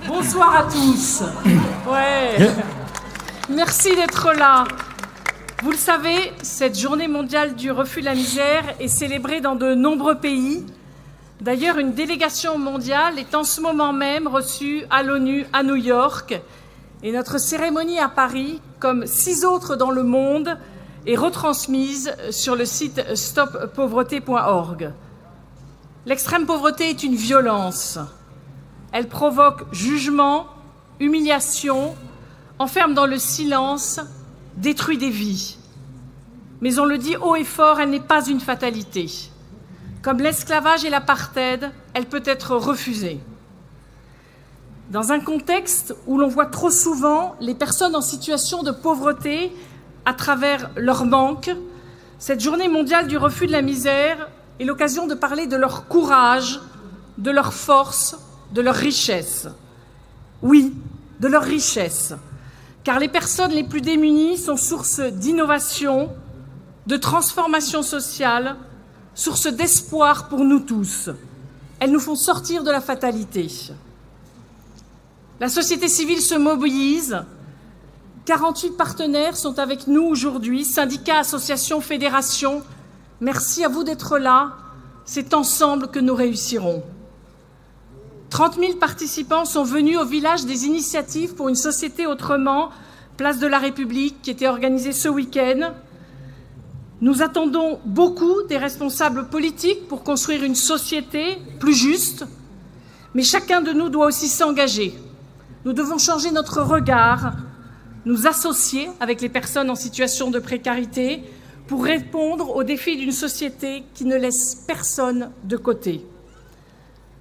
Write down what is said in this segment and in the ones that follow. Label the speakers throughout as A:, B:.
A: Bonsoir à tous. Ouais. Merci d'être là. Vous le savez, cette journée mondiale du refus de la misère est célébrée dans de nombreux pays. D'ailleurs, une délégation mondiale est en ce moment même reçue à l'ONU à New York. Et notre cérémonie à Paris, comme 6 autres dans le monde, est retransmise sur le site stoppauvreté.org. L'extrême pauvreté est une violence. Elle provoque jugement, humiliation, enferme dans le silence, détruit des vies. Mais on le dit haut et fort, elle n'est pas une fatalité. Comme l'esclavage et l'apartheid, elle peut être refusée. Dans un contexte où l'on voit trop souvent les personnes en situation de pauvreté à travers leur manque, cette journée mondiale du refus de la misère est l'occasion de parler de leur courage, de leur force, de leur richesse. Oui, de leur richesse, car les personnes les plus démunies sont source d'innovation, de transformation sociale, source d'espoir pour nous tous. Elles nous font sortir de la fatalité. La société civile se mobilise. 48 partenaires sont avec nous aujourd'hui, syndicats, associations, fédérations. Merci à vous d'être là. C'est ensemble que nous réussirons. 30 000 participants sont venus au village des initiatives pour une société autrement, place de la République, qui était organisée ce week-end. Nous attendons beaucoup des responsables politiques pour construire une société plus juste, mais chacun de nous doit aussi s'engager. Nous devons changer notre regard, nous associer avec les personnes en situation de précarité pour répondre aux défis d'une société qui ne laisse personne de côté.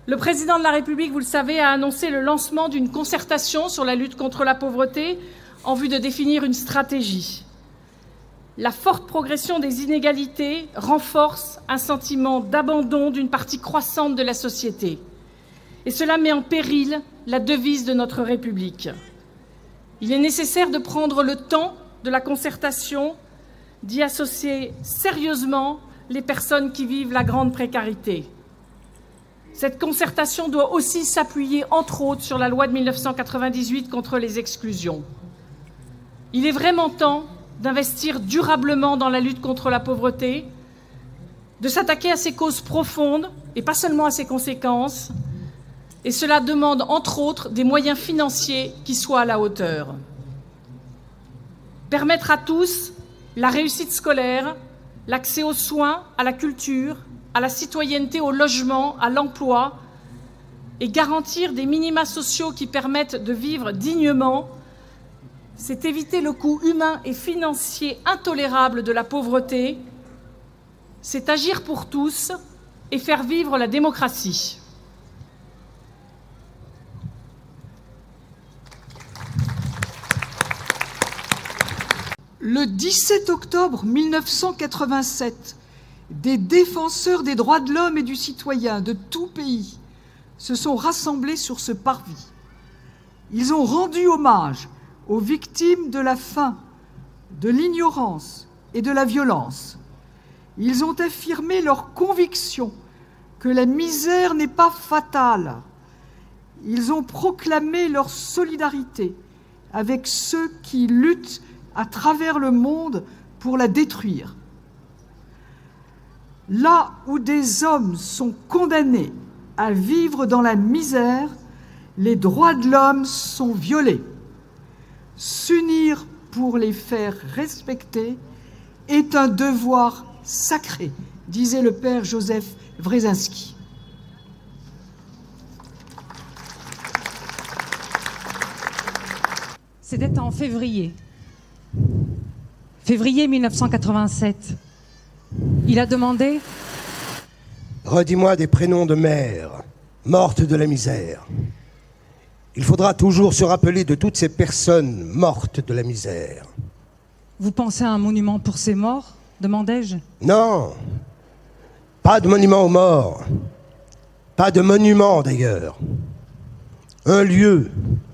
A: Le président de la République, vous le savez, a annoncé le lancement d'une concertation sur la lutte contre la pauvreté en vue de définir une stratégie. La forte progression des inégalités renforce un sentiment d'abandon d'une partie croissante de la société. Et cela met en péril la devise de notre République. Il est nécessaire de prendre le temps de la concertation, d'y associer sérieusement les personnes qui vivent la grande précarité. Cette concertation doit aussi s'appuyer, entre autres, sur la loi de 1998 contre les exclusions. Il est vraiment temps d'investir durablement dans la lutte contre la pauvreté, de s'attaquer à ses causes profondes et pas seulement à ses conséquences. Et cela demande, entre autres, des moyens financiers qui soient à la hauteur. Permettre à tous la réussite scolaire, l'accès aux soins, à la culture, à la citoyenneté, au logement, à l'emploi, et garantir des minima sociaux qui permettent de vivre dignement, c'est éviter le coût humain et financier intolérable de la pauvreté, c'est agir pour tous et faire vivre la démocratie.
B: Le 17 octobre 1987, des défenseurs des droits de l'homme et du citoyen de tout pays se sont rassemblés sur ce parvis. Ils ont rendu hommage aux victimes de la faim, de l'ignorance et de la violence. Ils ont affirmé leur conviction que la misère n'est pas fatale. Ils ont proclamé leur solidarité avec ceux qui luttent à travers le monde pour la détruire. Là où des hommes sont condamnés à vivre dans la misère, les droits de l'homme sont violés. S'unir pour les faire respecter est un devoir sacré, disait le père Joseph Wresinski.
C: C'était en février 1987. Il a demandé «
D: Redis-moi des prénoms de mères mortes de la misère. Il faudra toujours se rappeler de toutes ces personnes mortes de la misère. »
C: Vous pensez à un monument pour ces morts ? Demandai-je.
D: Non, pas de monument aux morts. Pas de monument d'ailleurs. Un lieu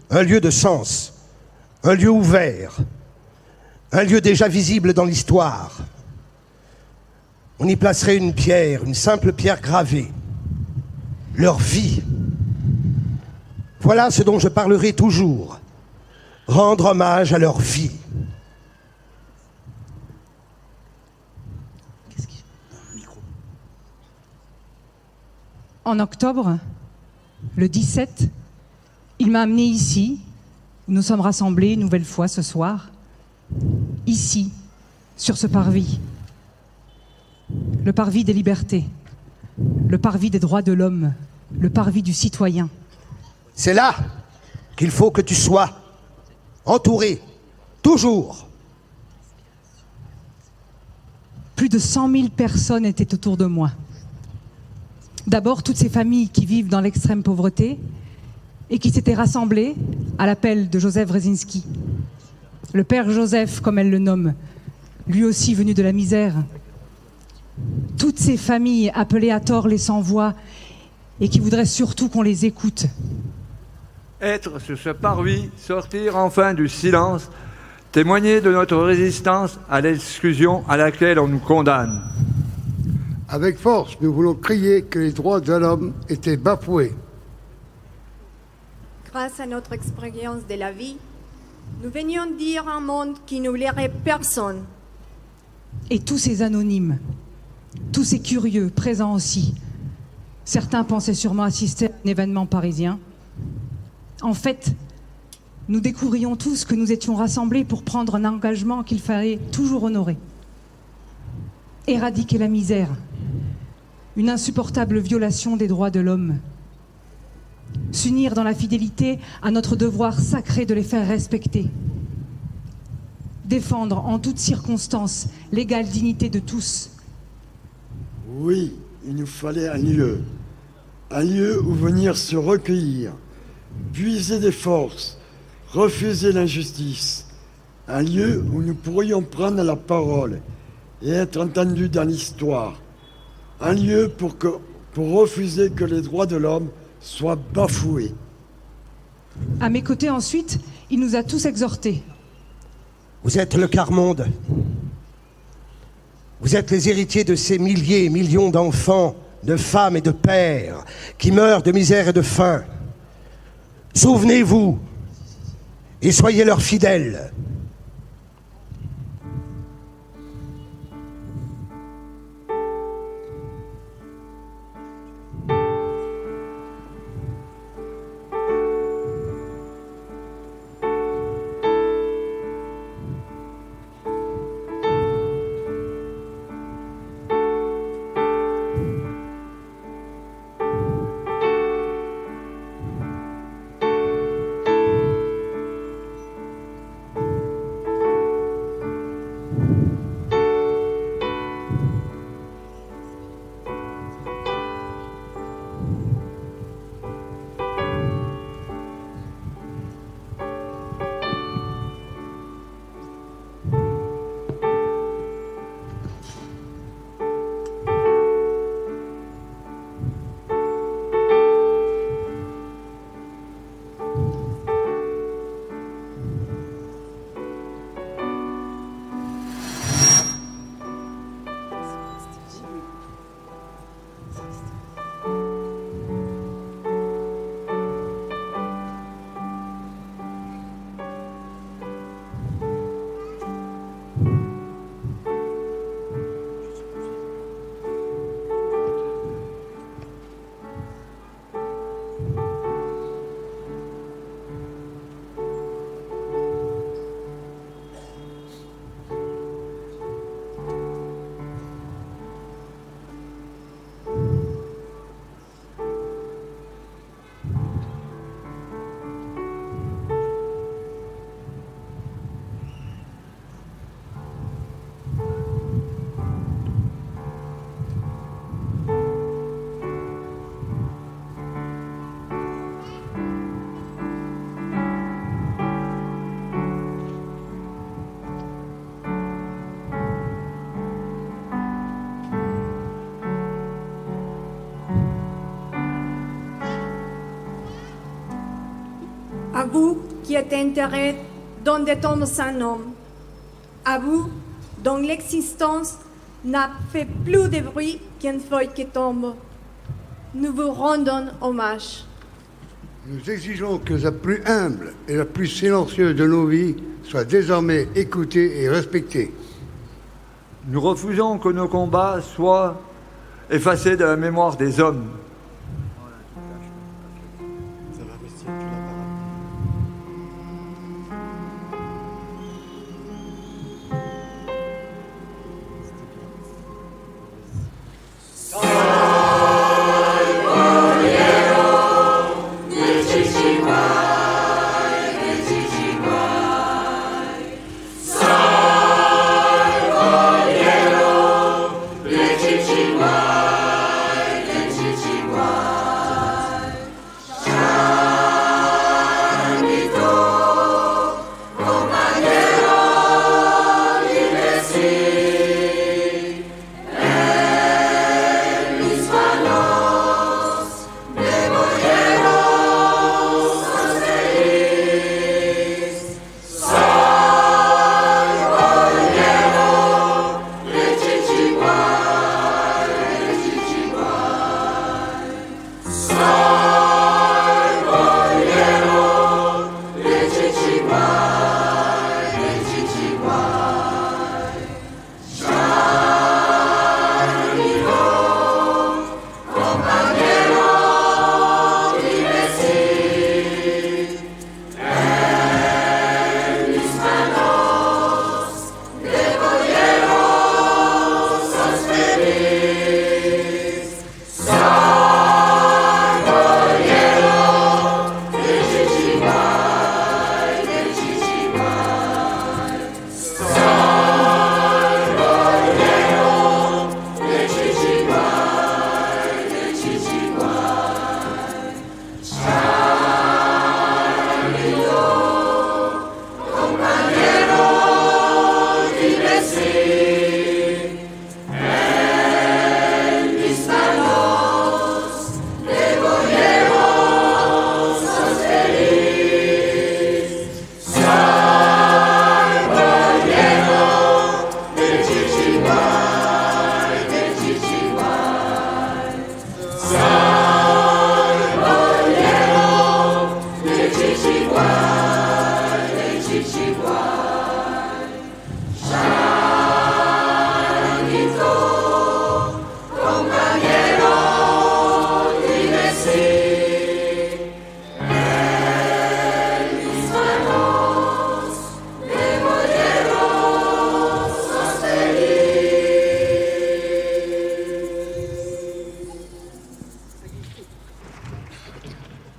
D: de sens, un lieu ouvert, un lieu déjà visible dans l'histoire. On y placerait une pierre, une simple pierre gravée. Leur vie. Voilà ce dont je parlerai toujours. Rendre hommage à leur vie.
C: En octobre, le 17, il m'a amené ici, où nous sommes rassemblés une nouvelle fois ce soir, ici, sur ce parvis. Le parvis des libertés, le parvis des droits de l'homme, le parvis du citoyen.
D: C'est là qu'il faut que tu sois, entouré, toujours.
C: Plus de 100 000 personnes étaient autour de moi. D'abord, toutes ces familles qui vivent dans l'extrême pauvreté et qui s'étaient rassemblées à l'appel de Joseph Wresinski. Le père Joseph, comme elle le nomme, lui aussi venu de la misère. Toutes ces familles appelées à tort les sans-voix et qui voudraient surtout qu'on les écoute.
E: Être sur ce parvis, sortir enfin du silence, témoigner de notre résistance à l'exclusion à laquelle on nous condamne.
F: Avec force, nous voulons crier que les droits de l'homme étaient bafoués.
G: Grâce à notre expérience de la vie, nous venions dire un monde qui n'oublierait personne.
C: Et tous ces anonymes, tous ces curieux présents aussi, certains pensaient sûrement assister à un événement parisien. En fait, nous découvrions tous que nous étions rassemblés pour prendre un engagement qu'il fallait toujours honorer. Éradiquer la misère, une insupportable violation des droits de l'homme. S'unir dans la fidélité à notre devoir sacré de les faire respecter. Défendre en toutes circonstances l'égale dignité de tous.
H: Oui, il nous fallait un lieu où venir se recueillir, puiser des forces, refuser l'injustice, un lieu où nous pourrions prendre la parole et être entendus dans l'histoire, un lieu pour refuser que les droits de l'homme soient bafoués.
C: À mes côtés ensuite, il nous a tous exhortés.
D: Vous êtes le quart-monde. Vous êtes les héritiers de ces milliers et millions d'enfants, de femmes et de pères qui meurent de misère et de faim. Souvenez-vous et soyez leurs fidèles.
G: À vous qui êtes enterrés dans des tombes sans nom, à vous dont l'existence n'a fait plus de bruit qu'une feuille qui tombe, nous vous rendons hommage.
F: Nous exigeons que la plus humble et la plus silencieuse de nos vies soit désormais écoutée et respectée.
E: Nous refusons que nos combats soient effacés de la mémoire des hommes.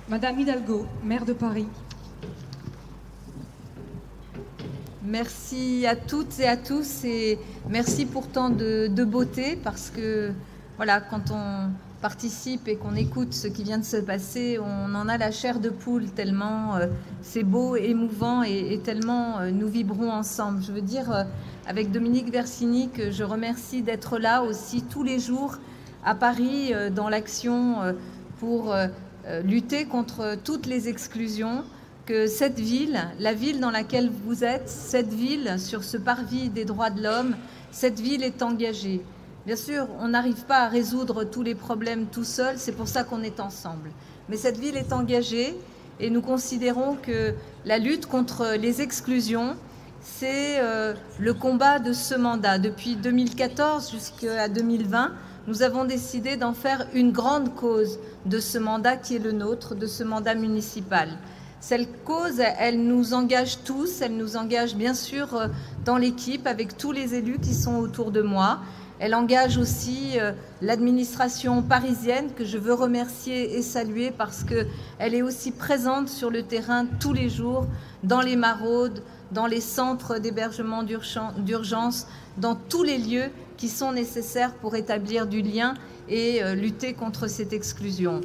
C: Madame Hidalgo, maire de Paris.
I: Merci à toutes et à tous et merci pour tant de beauté parce que voilà, quand on participe et qu'on écoute ce qui vient de se passer, on en a la chair de poule tellement c'est beau, émouvant et tellement nous vibrons ensemble. Je veux dire avec Dominique Versini que je remercie d'être là aussi tous les jours à Paris dans l'action pour lutter contre toutes les exclusions, que cette ville, la ville dans laquelle vous êtes, cette ville sur ce parvis des droits de l'homme, cette ville est engagée. Bien sûr, on n'arrive pas à résoudre tous les problèmes tout seul, c'est pour ça qu'on est ensemble. Mais cette ville est engagée et nous considérons que la lutte contre les exclusions, c'est le combat de ce mandat. Depuis 2014 jusqu'à 2020, nous avons décidé d'en faire une grande cause de ce mandat qui est le nôtre, de ce mandat municipal. Cette cause, elle nous engage tous, elle nous engage bien sûr dans l'équipe avec tous les élus qui sont autour de moi. Elle engage aussi l'administration parisienne que je veux remercier et saluer parce qu'elle est aussi présente sur le terrain tous les jours, dans les maraudes, dans les centres d'hébergement d'urgence, dans tous les lieux qui sont nécessaires pour établir du lien et lutter contre cette exclusion.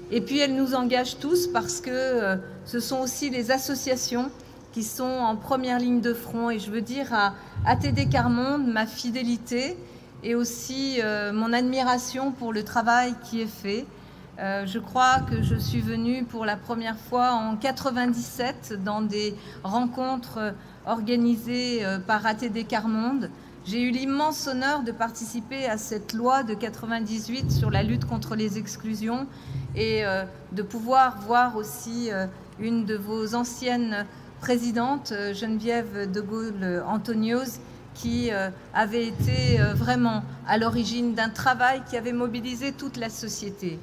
I: Et puis elle nous engage tous parce que ce sont aussi les associations qui sont en première ligne de front. Et je veux dire à ATD Quart Monde ma fidélité et aussi mon admiration pour le travail qui est fait. Je crois que je suis venue pour la première fois en 97 dans des rencontres organisées par ATD Quart Monde. J'ai eu l'immense honneur de participer à cette loi de 98 sur la lutte contre les exclusions et de pouvoir voir aussi une de vos anciennes présidentes, Geneviève de Gaulle-Anthonioz, qui avait été vraiment à l'origine d'un travail qui avait mobilisé toute la société.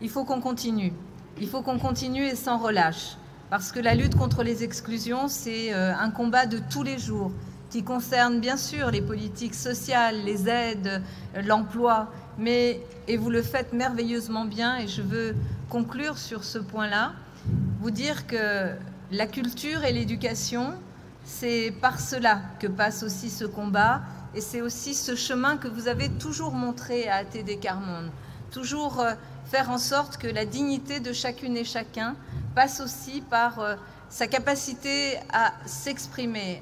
I: Il faut qu'on continue. Il faut qu'on continue et sans relâche, parce que la lutte contre les exclusions, c'est un combat de tous les jours qui concerne bien sûr les politiques sociales, les aides, l'emploi, mais, et vous le faites merveilleusement bien, et je veux conclure sur ce point-là, vous dire que la culture et l'éducation, c'est par cela que passe aussi ce combat, et c'est aussi ce chemin que vous avez toujours montré à ATD Quart Monde. Toujours faire en sorte que la dignité de chacune et chacun passe aussi par sa capacité à s'exprimer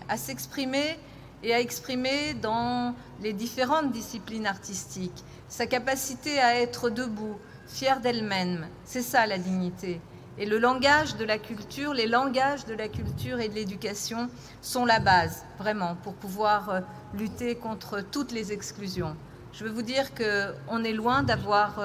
I: et à exprimer dans les différentes disciplines artistiques, sa capacité à être debout, fière d'elle-même. C'est ça la dignité. Et le langage de la culture, les langages de la culture et de l'éducation sont la base, vraiment, pour pouvoir lutter contre toutes les exclusions. Je veux vous dire qu'on est loin d'avoir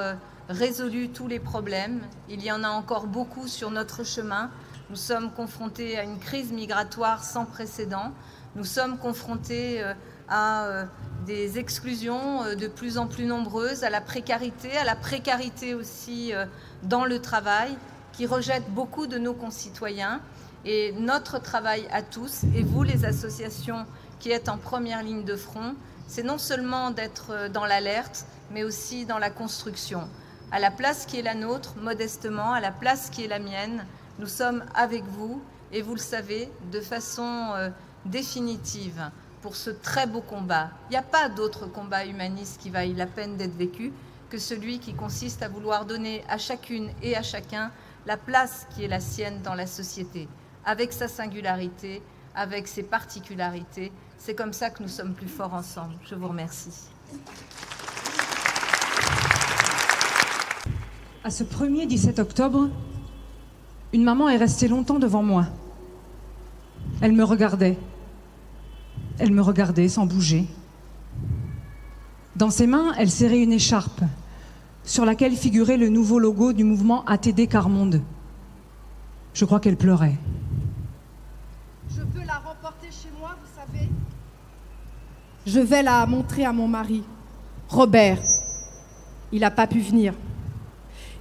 I: résolu tous les problèmes. Il y en a encore beaucoup sur notre chemin. Nous sommes confrontés à une crise migratoire sans précédent. Nous sommes confrontés à des exclusions de plus en plus nombreuses, à la précarité aussi dans le travail, qui rejette beaucoup de nos concitoyens. Et notre travail à tous, et vous les associations qui êtes en première ligne de front, c'est non seulement d'être dans l'alerte, mais aussi dans la construction. À la place qui est la nôtre, modestement, à la place qui est la mienne, nous sommes avec vous, et vous le savez, de façon définitive, pour ce très beau combat. Il n'y a pas d'autre combat humaniste qui vaille la peine d'être vécu que celui qui consiste à vouloir donner à chacune et à chacun la place qui est la sienne dans la société, avec sa singularité, avec ses particularités. C'est comme ça que nous sommes plus forts ensemble. Je vous remercie.
C: À ce premier 17 octobre, une maman est restée longtemps devant moi. Elle me regardait. Elle me regardait sans bouger. Dans ses mains, elle serrait une écharpe sur laquelle figurait le nouveau logo du mouvement ATD Quart Monde. Je crois qu'elle pleurait.
J: Je peux la remporter chez moi, vous savez. Je vais la montrer à mon mari, Robert. Il n'a pas pu venir.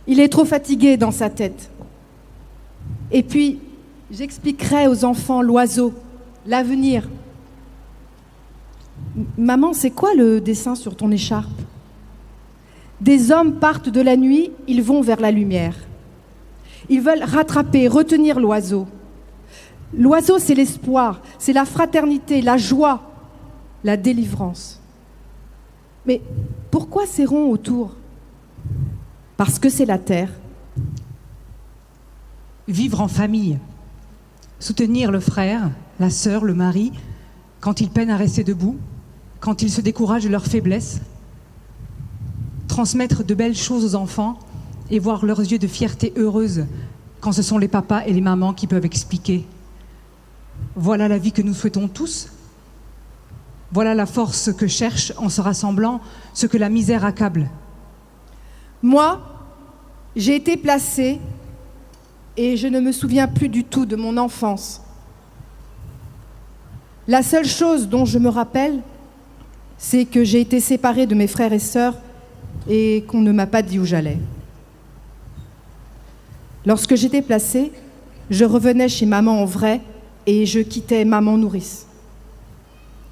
J: Il est trop fatigué dans sa tête. Et puis, j'expliquerai aux enfants l'oiseau, l'avenir. Maman, c'est quoi le dessin sur ton écharpe? Des hommes partent de la nuit, ils vont vers la lumière. Ils veulent rattraper, retenir l'oiseau. L'oiseau, c'est l'espoir, c'est la fraternité, la joie, la délivrance. Mais pourquoi ces ronds autour? Parce que c'est la terre.
C: Vivre en famille, soutenir le frère, la sœur, le mari, quand ils peinent à rester debout, quand ils se découragent de leur faiblesse, transmettre de belles choses aux enfants et voir leurs yeux de fierté heureuse quand ce sont les papas et les mamans qui peuvent expliquer. Voilà la vie que nous souhaitons tous. Voilà la force que cherche, en se rassemblant, ce que la misère accable.
J: Moi, j'ai été placée et je ne me souviens plus du tout de mon enfance. La seule chose dont je me rappelle, c'est que j'ai été séparée de mes frères et sœurs et qu'on ne m'a pas dit où j'allais. Lorsque j'étais placée, je revenais chez maman en vrai et je quittais maman nourrice.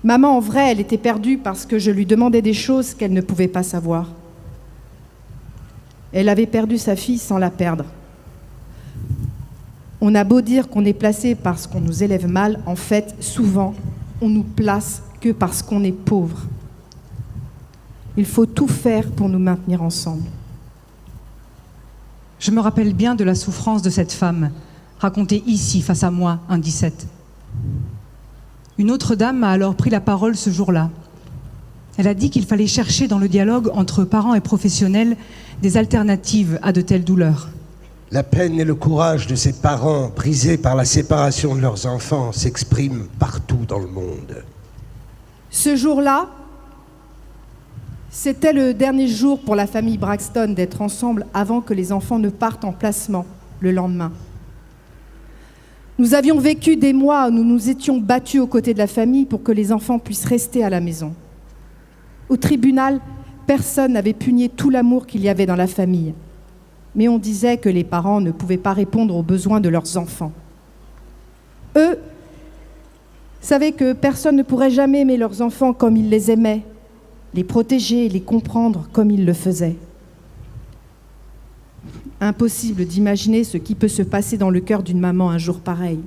J: Maman en vrai, elle était perdue parce que je lui demandais des choses qu'elle ne pouvait pas savoir. Elle avait perdu sa fille sans la perdre. On a beau dire qu'on est placé parce qu'on nous élève mal, en fait, souvent, on nous place que parce qu'on est pauvre. Il faut tout faire pour nous maintenir ensemble.
C: Je me rappelle bien de la souffrance de cette femme, racontée ici, face à moi, un 17. Une autre dame a alors pris la parole ce jour-là. Elle a dit qu'il fallait chercher dans le dialogue entre parents et professionnels des alternatives à de telles douleurs.
D: La peine et le courage de ces parents brisés par la séparation de leurs enfants s'expriment partout dans le monde.
J: Ce jour-là, C'était le dernier jour pour la famille Braxton d'être ensemble avant que les enfants ne partent en placement le lendemain. Nous avions vécu des mois où nous nous étions battus aux côtés de la famille pour que les enfants puissent rester à la maison. Au tribunal, personne n'avait pu nier tout l'amour qu'il y avait dans la famille. Mais on disait que les parents ne pouvaient pas répondre aux besoins de leurs enfants. Eux savaient que personne ne pourrait jamais aimer leurs enfants comme ils les aimaient, les protéger et les comprendre comme ils le faisaient. Impossible d'imaginer ce qui peut se passer dans le cœur d'une maman un jour pareil.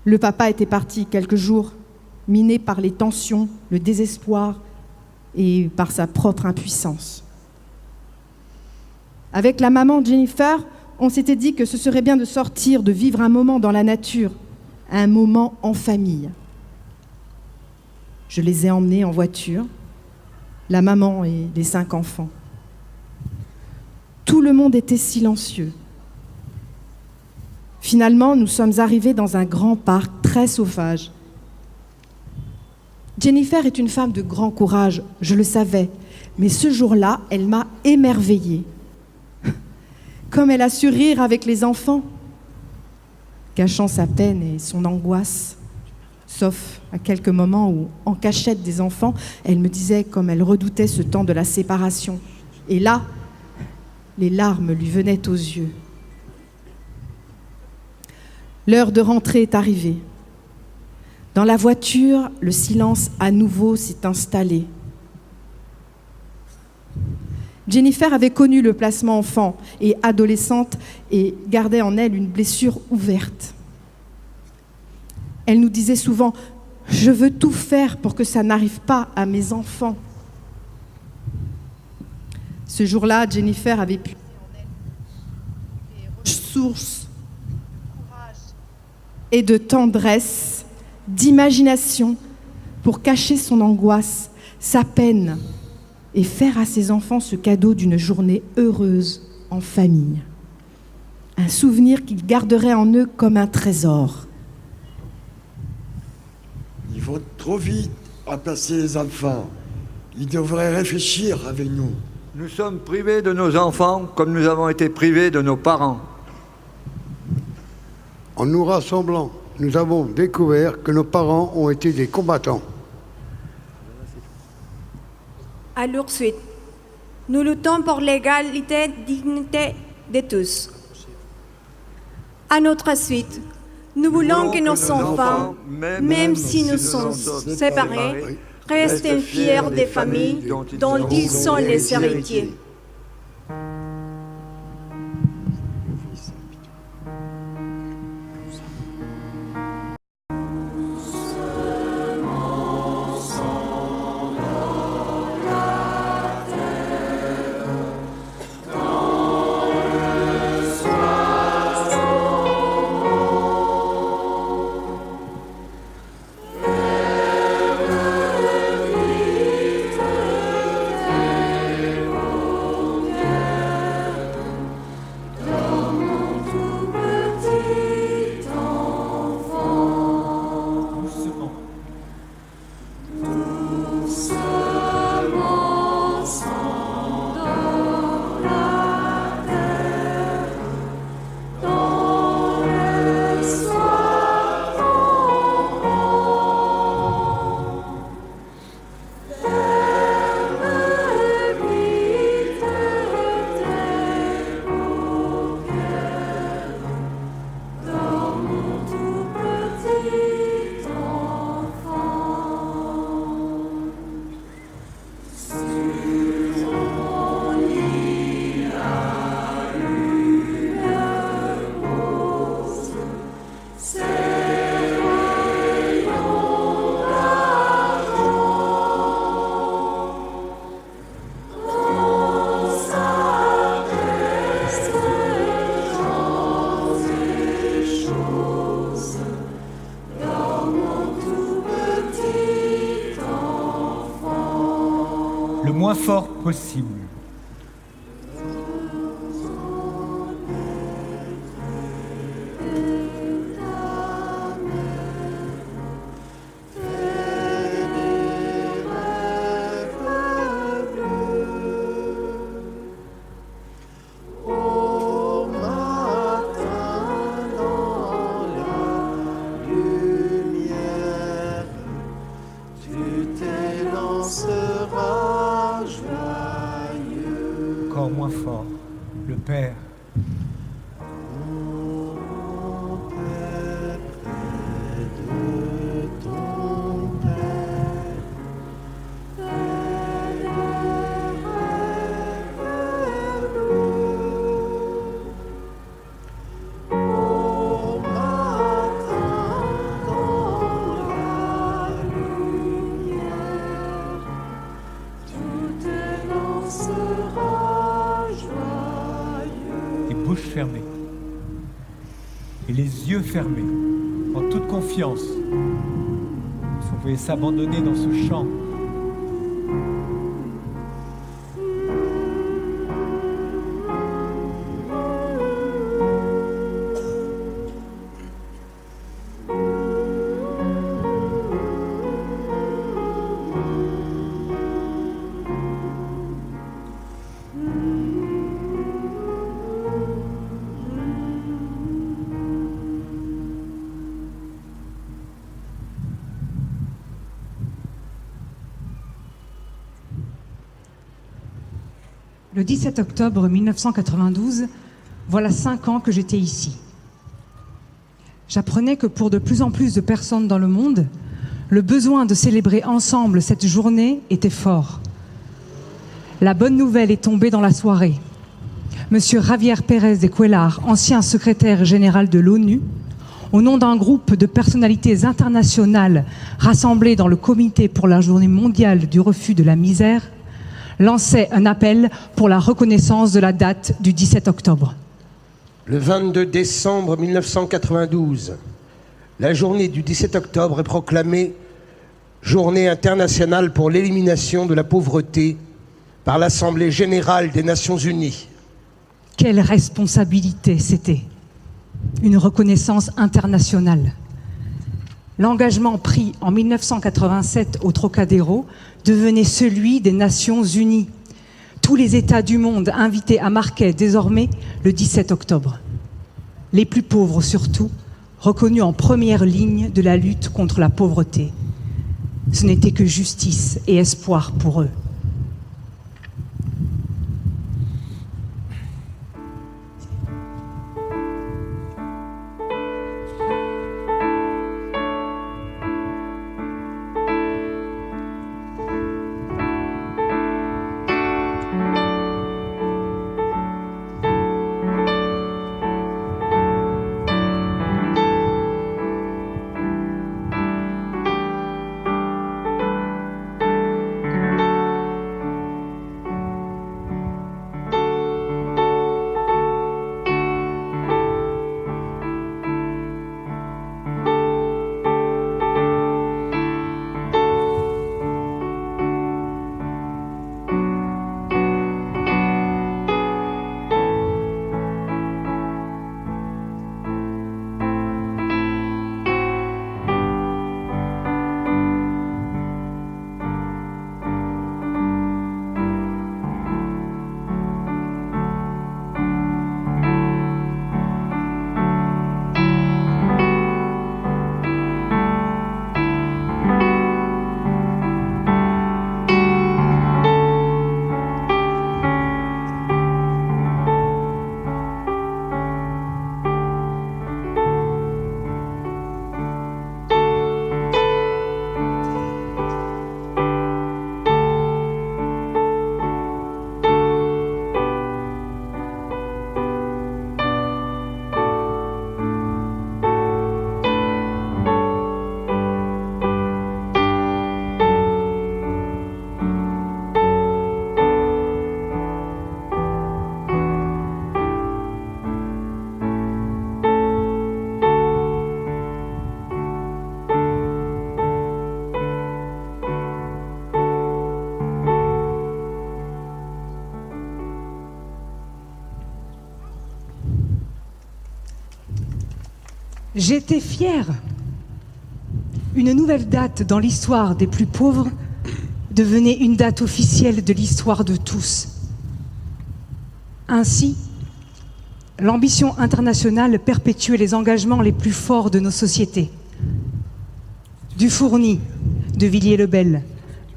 J: Le papa était parti quelques jours, miné par les tensions, le désespoir et par sa propre impuissance. Avec la maman Jennifer, on s'était dit que ce serait bien de sortir, de vivre un moment dans la nature, un moment en famille. Je les ai emmenés en voiture, la maman et les 5 enfants. Tout le monde était silencieux. Finalement, nous sommes arrivés dans un grand parc très sauvage. Jennifer est une femme de grand courage, je le savais, mais ce jour-là, elle m'a émerveillée. Comme elle a su rire avec les enfants, cachant sa peine et son angoisse, sauf à quelques moments où, en cachette des enfants, elle me disait comme elle redoutait ce temps de la séparation. Et là, les larmes lui venaient aux yeux. L'heure de rentrer est arrivée. Dans la voiture, le silence à nouveau s'est installé. Jennifer avait connu le placement enfant et adolescente et gardait en elle une blessure ouverte. Elle nous disait souvent « Je veux tout faire pour que ça n'arrive pas à mes enfants ». Ce jour-là, Jennifer avait puisé en elle des ressources de courage et de tendresse, d'imagination pour cacher son angoisse, sa peine et faire à ses enfants ce cadeau d'une journée heureuse en famille. Un souvenir qu'ils garderaient en eux comme un trésor.
H: Ils vont trop vite à placer les enfants. Ils devraient réfléchir avec nous.
E: Nous sommes privés de nos enfants comme nous avons été privés de nos parents.
F: En nous rassemblant, nous avons découvert que nos parents ont été des combattants.
G: À leur suite, nous luttons pour l'égalité, dignité de tous. À notre suite, nous voulons que nos enfants, même si nous sommes séparés, restent fiers des familles dont ils sont les héritiers.
K: Le moins fort possible. et les yeux fermés, en toute confiance. Si on pouvait s'abandonner dans ce chant.
C: Le 17 octobre 1992, voilà 5 ans que j'étais ici. J'apprenais que pour de plus en plus de personnes dans le monde, le besoin de célébrer ensemble cette journée était fort. La bonne nouvelle est tombée dans la soirée. Monsieur Javier Pérez de Cuellar, ancien secrétaire général de l'ONU, au nom d'un groupe de personnalités internationales rassemblées dans le Comité pour la Journée mondiale du refus de la misère, lançait un appel pour la reconnaissance de la date du 17 octobre.
D: Le 22 décembre 1992, la journée du 17 octobre est proclamée Journée internationale pour l'élimination de la pauvreté par l'Assemblée générale des Nations unies.
C: Quelle responsabilité c'était! Une reconnaissance internationale. L'engagement pris en 1987 au Trocadéro devenait celui des Nations unies. Tous les États du monde invités à marquer désormais le 17 octobre. Les plus pauvres surtout, reconnus en première ligne de la lutte contre la pauvreté. Ce n'était que justice et espoir pour eux. J'étais fière. Une nouvelle date dans l'histoire des plus pauvres devenait une date officielle de l'histoire de tous. Ainsi, l'ambition internationale perpétuait les engagements les plus forts de nos sociétés. Dufourny, de Villiers-le-Bel,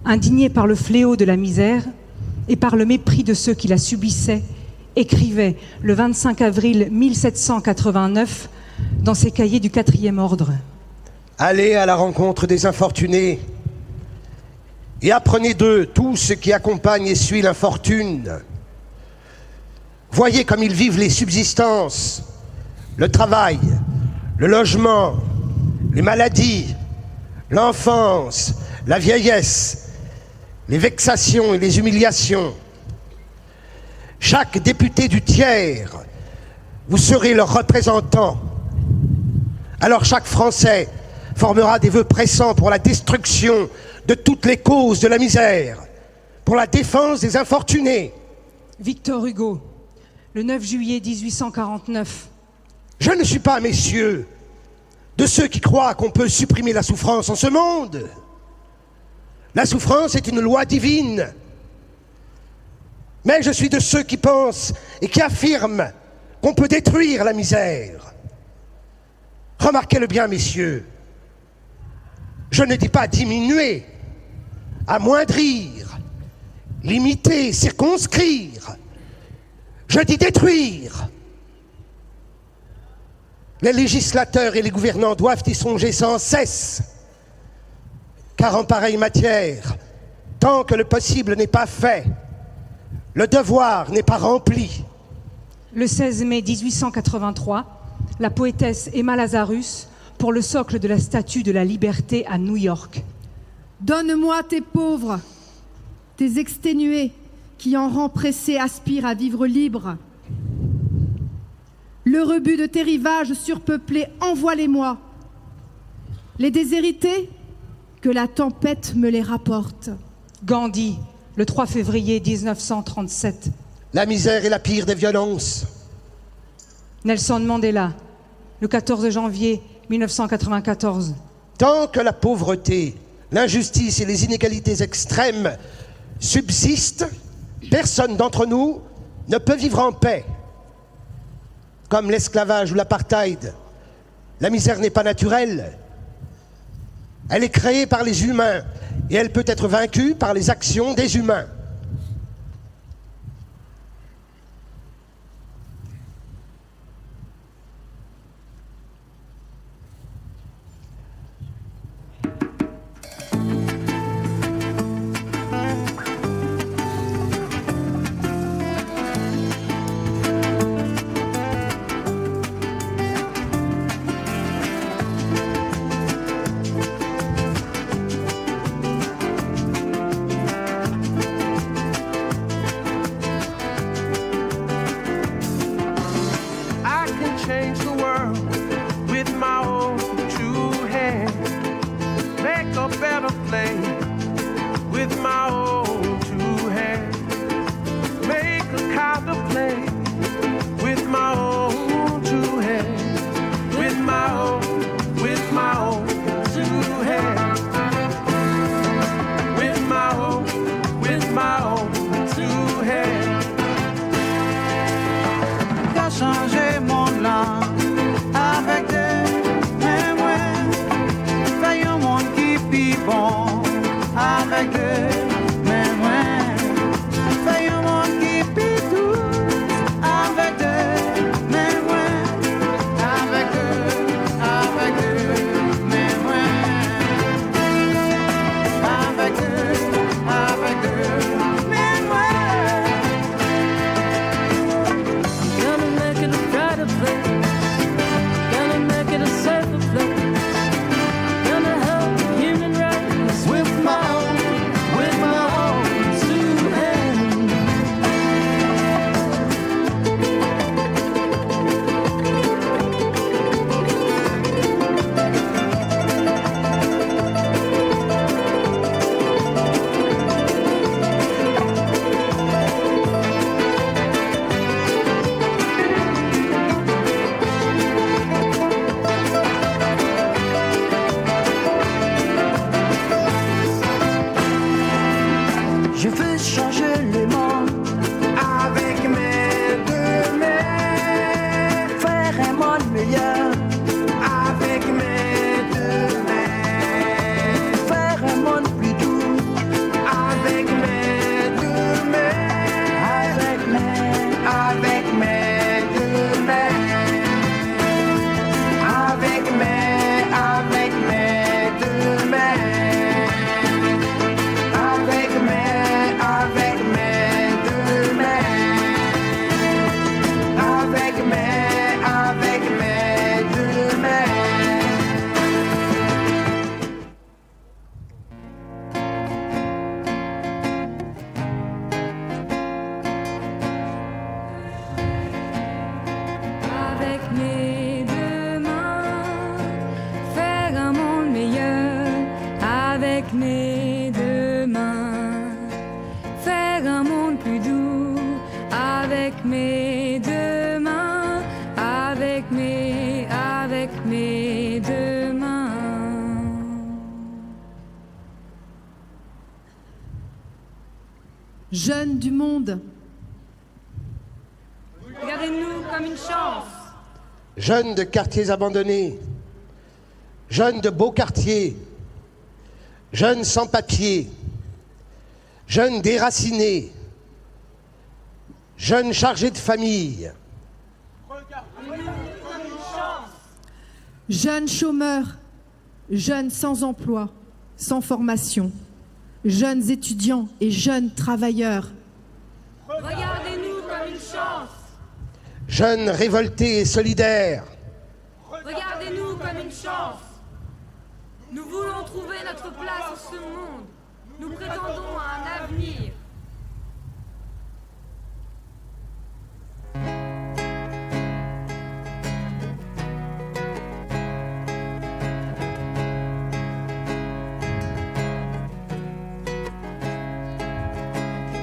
C: indigné par le fléau de la misère et par le mépris de ceux qui la subissaient, écrivait le 25 avril 1789 dans ses cahiers du 4e ordre.
D: Allez à la rencontre des infortunés et apprenez d'eux tout ce qui accompagne et suit l'infortune. Voyez comme ils vivent les subsistances, le travail, le logement, les maladies, l'enfance, la vieillesse, les vexations et les humiliations. Chaque député du tiers, vous serez leur représentant. Alors chaque Français formera des vœux pressants pour la destruction de toutes les causes de la misère, pour la défense des infortunés.
C: Victor Hugo, le 9 juillet 1849.
D: Je ne suis pas, messieurs, de ceux qui croient qu'on peut supprimer la souffrance en ce monde. La souffrance est une loi divine. Mais je suis de ceux qui pensent et qui affirment qu'on peut détruire la misère. Remarquez-le bien, messieurs. Je ne dis pas diminuer, amoindrir, limiter, circonscrire. Je dis détruire. Les législateurs et les gouvernants doivent y songer sans cesse. Car en pareille matière, tant que le possible n'est pas fait, le devoir n'est pas rempli.
C: Le 16 mai 1883, la poétesse Emma Lazarus pour le socle de la Statue de la Liberté à New York.
J: Donne-moi tes pauvres, tes exténués, qui en rang pressé aspirent à vivre libre. Le rebut de tes rivages surpeuplés, envoie-les-moi. Les déshérités, que la tempête me les rapporte.
C: Gandhi, le 3 février 1937.
D: La misère est la pire des violences.
C: Nelson Mandela, le 14 janvier 1994.
D: Tant que la pauvreté, l'injustice et les inégalités extrêmes subsistent, personne d'entre nous ne peut vivre en paix. Comme l'esclavage ou l'apartheid, la misère n'est pas naturelle. Elle est créée par les humains et elle peut être vaincue par les actions des humains.
L: mes deux mains, faire un monde plus doux avec mes deux mains, avec mes deux mains.
J: Jeunes du monde,
A: regardez-nous comme une chance.
D: Jeunes de quartiers abandonnés, jeunes de beaux quartiers, jeunes sans papier, jeunes déracinés, jeunes chargés de famille.
A: Regardez-nous comme une chance.
J: jeunes chômeurs, jeunes sans emploi, sans formation, jeunes étudiants et jeunes travailleurs.
A: Regardez-nous comme une chance.
D: Jeunes révoltés et solidaires.
A: Regardez-nous comme une chance. Nous voulons trouver notre place en ce monde. Nous prétendons à un avenir.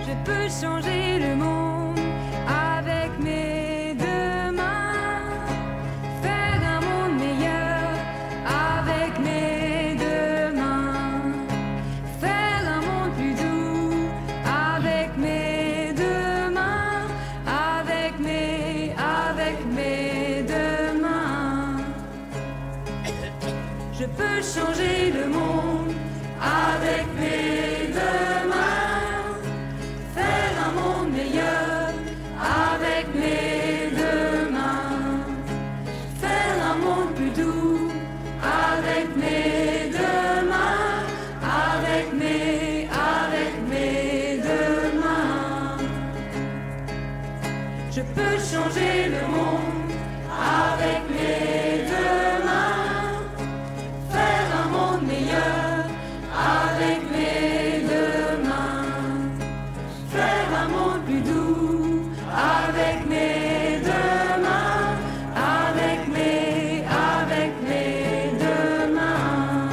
L: Je peux changer le monde avec mes deux mains, faire un monde meilleur avec mes deux mains, faire un monde plus doux avec mes deux mains, avec mes deux mains. Je peux changer le monde avec mes deux mains, faire un monde meilleur avec mes deux mains, faire un monde plus doux avec mes deux mains, avec mes deux mains. Je peux changer le monde avec mes deux mains, faire un monde meilleur avec mes deux mains, faire un monde plus doux avec mes deux mains, avec mes deux mains.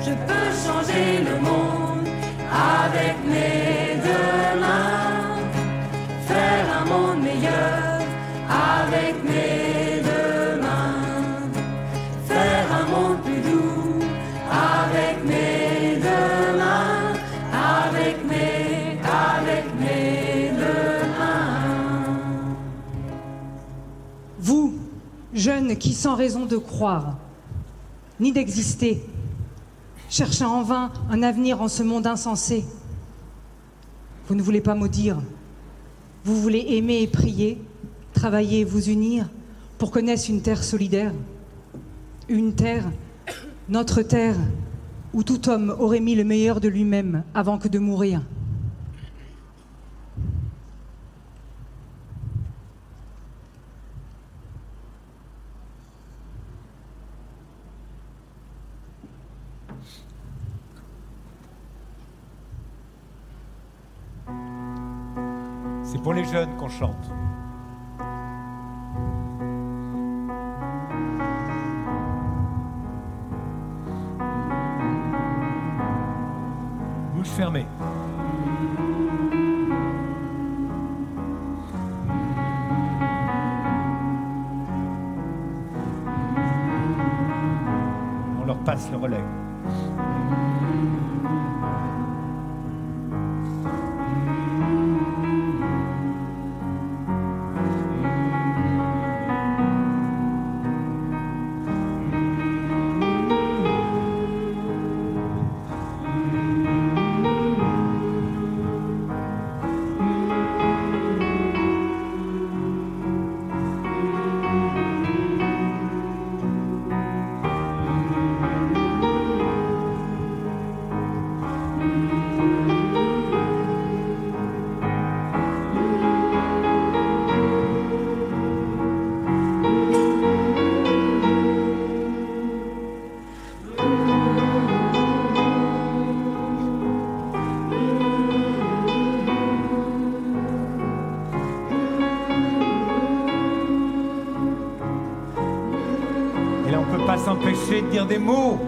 L: Je peux changer le monde avec mes deux mains, faire un monde meilleur avec mes deux mains, faire un monde plus doux avec mes deux mains, avec mes deux mains.
C: Vous, jeunes qui, sans raison de croire, ni d'exister, cherchant en vain un avenir en ce monde insensé, vous ne voulez pas maudire, vous voulez aimer et prier, travailler et vous unir pour que naisse une terre solidaire, une terre, notre terre, où tout homme aurait mis le meilleur de lui-même avant que de mourir.
K: C'est pour les jeunes qu'on chante. Bouche fermée. On leur passe le relais. Et là, on ne peut pas s'empêcher de dire des mots.